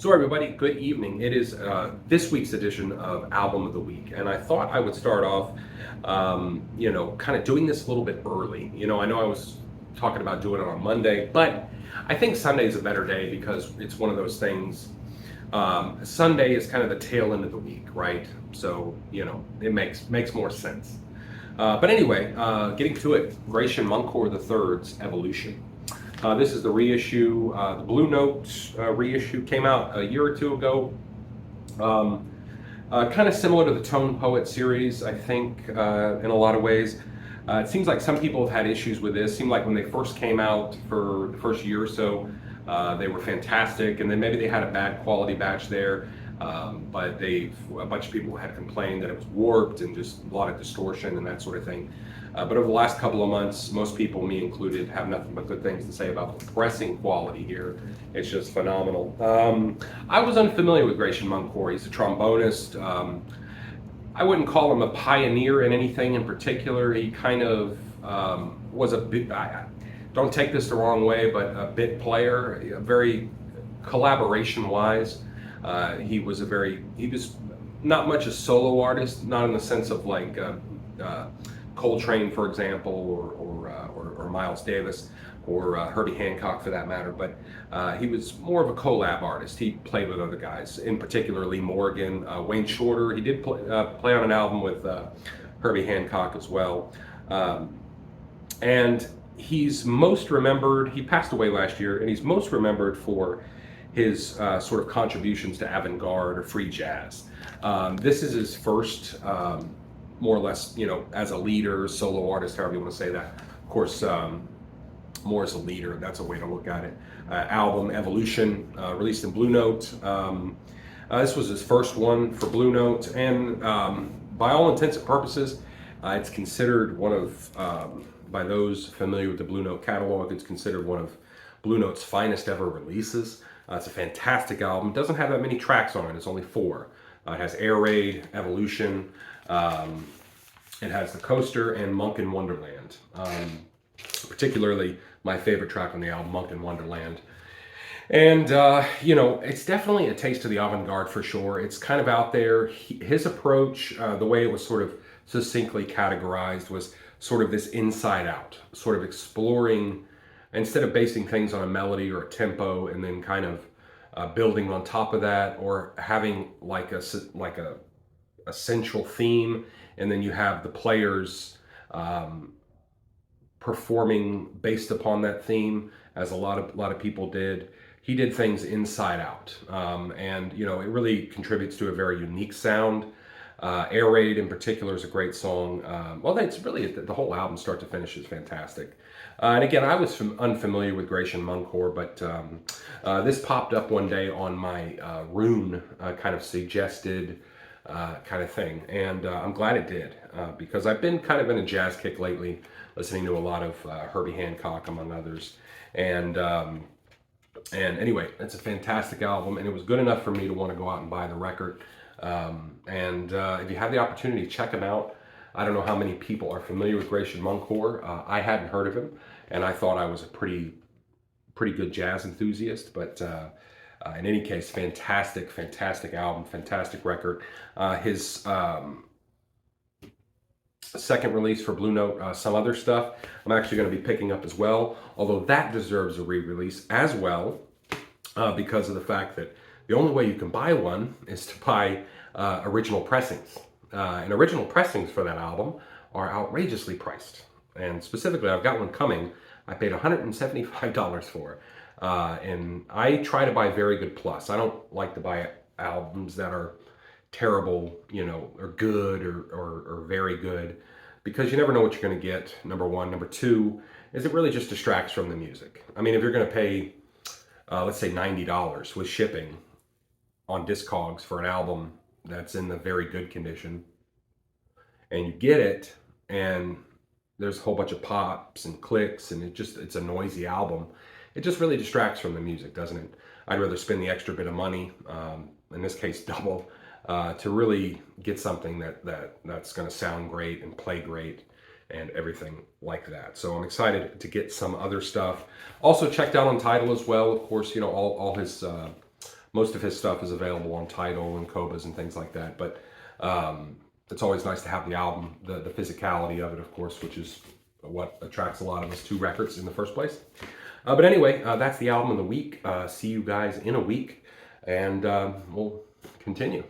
So everybody, good evening. It is this week's edition of Album of the Week, and I thought I would start off, kind of doing this a little bit early. I know I was talking about doing it on Monday, but I think Sunday is a better day because it's one of those things. Sunday is kind of the tail end of the week, right? So it makes more sense. But anyway, getting to it, Grachan Moncur III's Evolution. This is the reissue. The Blue Note reissue came out a year or two ago. Kind of similar to the Tone Poet series, I think, in a lot of ways. It seems like some people have had issues with this. It seemed like when they first came out for the first year or so, they were fantastic, and then maybe they had a bad quality batch there. But a bunch of people had complained that it was warped and just a lot of distortion and that sort of thing. But over the last couple of months, most people, me included, have nothing but good things to say about the pressing quality here. It's just phenomenal. I was unfamiliar with Grachan Moncur. He's a trombonist. I wouldn't call him a pioneer in anything in particular. He kind of was a bit, don't take this the wrong way, but a bit player, very collaboration-wise. He was not much a solo artist, not in the sense of like Coltrane, for example, or Miles Davis, or Herbie Hancock for that matter, but he was more of a collab artist. He played with other guys, in particular Lee Morgan, Wayne Shorter. He did play on an album with Herbie Hancock as well. And he's most remembered, he passed away last year, and he's most remembered for his sort of contributions to avant-garde or free jazz. This is his first, more or less, as a leader, solo artist, however you want to say that. Of course, more as a leader, that's a way to look at it. Album, Evolution, released in Blue Note. This was his first one for Blue Note, and by all intents and purposes, it's considered one of, by those familiar with the Blue Note catalog, it's considered one of Blue Note's finest ever releases. It's a fantastic album. It doesn't have that many tracks on it. It's only 4. It has Air Raid, Evolution, it has The Coaster, and Monk in Wonderland. Particularly my favorite track on the album, Monk in Wonderland. And, it's definitely a taste of the avant-garde for sure. It's kind of out there. His approach, the way it was sort of succinctly categorized, was sort of this inside out, sort of exploring, instead of basing things on a melody or a tempo and then kind of building on top of that, or having like a central theme, and then you have the players performing based upon that theme, as a lot of people did. He did things inside out, and it really contributes to a very unique sound. Air Raid in particular is a great song. Well, it's really, the whole album start to finish is fantastic. And again, I was unfamiliar with Grachan Moncur, but this popped up one day on my Rune kind of suggested kind of thing, and I'm glad it did, because I've been kind of in a jazz kick lately, listening to a lot of Herbie Hancock among others, and anyway, it's a fantastic album, and it was good enough for me to want to go out and buy the record. If you have the opportunity, check him out. I don't know how many people are familiar with Grachan Moncur. I hadn't heard of him, and I thought I was a pretty good jazz enthusiast, but in any case, fantastic album, fantastic record. His second release for Blue Note, Some Other Stuff, I'm actually going to be picking up as well, although that deserves a re-release as well, because of the fact that the only way you can buy one is to buy original pressings. And original pressings for that album are outrageously priced. And specifically, I've got one coming. I paid $175 for. And I try to buy Very Good Plus. I don't like to buy albums that are terrible, or good or very good, because you never know what you're going to get, number one. Number two is it really just distracts from the music. I mean, if you're going to pay, let's say $90 with shipping on Discogs for an album that's in the very good condition, and you get it, and there's a whole bunch of pops and clicks, and it's a noisy album, it just really distracts from the music, doesn't it? I'd rather spend the extra bit of money, in this case double, to really get something that's going to sound great and play great and everything like that. So I'm excited to get some other stuff. Also checked out on Tidal as well, of course, all his Most of his stuff is available on Tidal and Kobas and things like that. But it's always nice to have the album, the physicality of it, of course, which is what attracts a lot of us to records in the first place. But anyway, that's the album of the week. See you guys in a week, and we'll continue.